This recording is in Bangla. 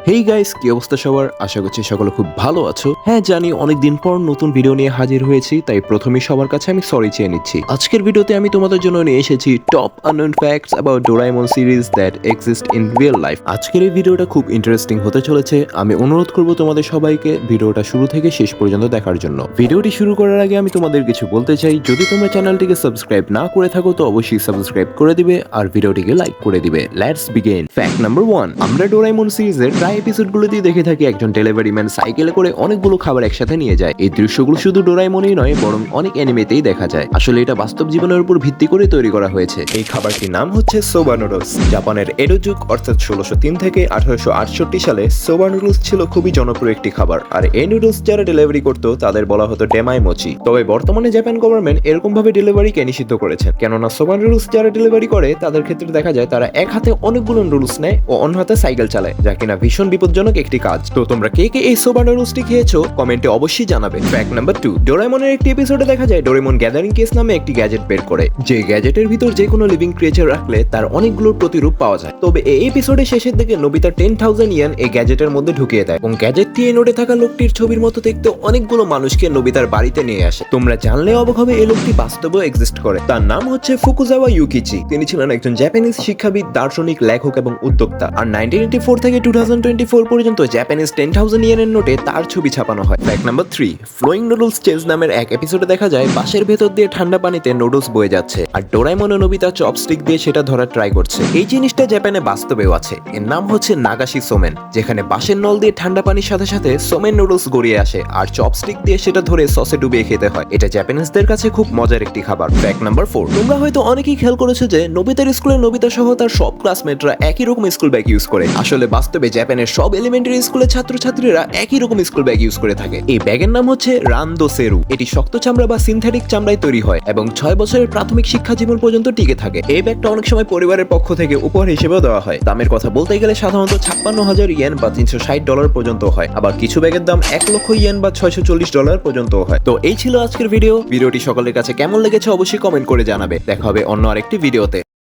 হেই গাইস, কি অবস্থা সবার? আশা করছি সকলে খুব ভালো আছো। হ্যাঁ জানি অনেকদিন পর নতুন ভিডিও নিয়ে হাজির হয়েছি, তাই প্রথমেই সবার কাছে আমি সরি চেয়ে নিচ্ছি। আজকের ভিডিওতে আমি তোমাদের জন্য নিয়ে এসেছি top unknown facts about Doraemon series that exist in real life. আজকের এই ভিডিওটা খুব ইন্টারেস্টিং হতে চলেছে। আমি অনুরোধ করব তোমাদের সবাইকে ভিডিওটা শুরু থেকে শেষ পর্যন্ত দেখার জন্য। ভিডিওটি শুরু করার আগে আমি তোমাদের কিছু বলতে চাই, যদি তোমরা চ্যানেলটিকে সাবস্ক্রাইব না করে থাকো তো অবশ্যই সাবস্ক্রাইব করে দিবে আর ভিডিওটিকে লাইক করে দিবে। Let's begin. ফ্যাক্ট নাম্বার 1, আমরা ডোরাএমন সিরিজের প্রায় এপিসোডগুলোতেই দেখে থাকি একজন ডেলিভারি ম্যান সাইকেলে করে অনেকগুলো খাবার একসাথে নিয়ে যায়। এই দৃশ্যগুলো শুধু ডোরাএমনই নয় বরং অনেক অ্যানিমেতেই দেখা যায়। আসলে এটা বাস্তব জীবনের উপর ভিত্তি করে তৈরি করা হয়েছে। এই খাবারটির নাম হচ্ছে সোবা নুডলস। জাপানের এডো যুগ অর্থাৎ 1603 থেকে 1868 সালে সোবা নুডলস ছিল খুবই জনপ্রিয় একটি খাবার। আর এই নুডলস যারা ডেলিভারি করতো তাদের বলা হতো ডেমাই মোচি। তবে বর্তমানে জাপান গভর্নমেন্ট এরকম ভাবে ডেলিভারিকে নিষিদ্ধ করেছেন, কেননা সোবা নুডলস যারা ডেলিভারি করে তাদের ক্ষেত্রে দেখা যায় তারা এক হাতে অনেকগুলো নুডলস নেয় ও অন্য হাতে সাইকেল চালায়, যা কিনা ভীষণ বিপজ্জনক একটি কাজ। তো তোমরা কে কে এই সোবা নুডলসটি খেয়েছো কমেন্টে অবশ্যই জানাবে। ফ্যাক্ট নাম্বার 2, ডোরাএমনের একটি এপিসোডে দেখা যায় ডোরেমন গ্যাদারিং কেস নামে একটি গ্যাজেট বের করে, যে গ্যাজেটের ভিতর যে কোনো লিভিং ক্রিয়েচার রাখলে তার অনেকগুলো প্রতিরূপ পাওয়া যায়। তবে এই এপিসোডের শেষের দিকে নোবিতা 10,000 ইয়েন এই গ্যাজেটের মধ্যে ঢুকিয়ে দেয় এবং গ্যাজেটটি এই নোটে থাকা লোকটির ছবির মতো দেখতে অনেকগুলো মানুষকে নোবিতার বাড়িতে নিয়ে আসে। তোমরা জানলে অবাক হবে এই লোকটি বাস্তবেও এক্সিস্ট করে। তার নাম হচ্ছে ফুকুজাওয়া ইউকিচি। তিনি ছিলেন একজন জাপানিজ শিক্ষাবিদ, দার্শনিক, লেখক এবং উদ্যোক্তা। আর 1984 থেকে 2024 পর্যন্ত জাপানিজ 10,000 ইয়েনের নোটে তার ছবি ছাপানো হয়। Fact number 3, flowing noodles change নামের এক এপিসোডে দেখা যায় বাঁশের ভেতর দিয়ে ঠান্ডা পানিতে নুডলস বয়ে যাচ্ছে আর ডোরাএমন ও নোবিতা চপস্টিক দিয়ে সেটা ধরার ট্রাই করছে। এই জিনিসটা জাপানে বাস্তবেও আছে। এর নাম হচ্ছে নাগাশি সোমেন, যেখানে বাঁশের নল দিয়ে ঠান্ডা পানির সাথে সাথে সোমেন নুডলস গড়িয়ে আসে আর চপস্টিক দিয়ে সেটা ধরে সসে ডুবিয়ে খেতে হয়। এটা জাপানিজদের কাছে খুব মজার একটি খাবার। ফ্যাক্ট নাম্বার 4, তোমরা হয়তো অনেকেই খেয়াল করেছো যে নোবিতার স্কুলে নোবিতা সহ তার সব ক্লাসমেটরা একই রকম স্কুল ব্যাগ ইউজ করে। আসলে বাস্তবে জাপানের সব এলিমেন্টারি স্কুলের ছাত্রছাত্রীরা একই রকম স্কুল ব্যাগ ইউজ করে থাকে। এই ব্যাগের নাম হচ্ছে রান্দো সেরু। এটি শক্ত চামড়া বা সিনথেটিক চামড়ায় তৈরি হয় এবং 6 বছরের প্রাথমিক শিক্ষা জীবন পর্যন্ত টিকে থাকে। এই ব্যাগটা অনেক সময় পরিবারের পক্ষ থেকে উপহার হিসেবেও দেওয়া হয়। দামের কথা বলতে গেলে সাধারণত 56,000 ইয়েন বা $360 পর্যন্ত হয়। আবার কিছু ব্যাগের দাম 1 লক্ষ ইয়েন বা $640 পর্যন্ত হয়। তো এই ছিল আজকের ভিডিওটি সকলের কাছে কেমন লেগেছে অবশ্যই কমেন্ট করে জানাবে। দেখা হবে অন্য আরেকটি ভিডিওতে।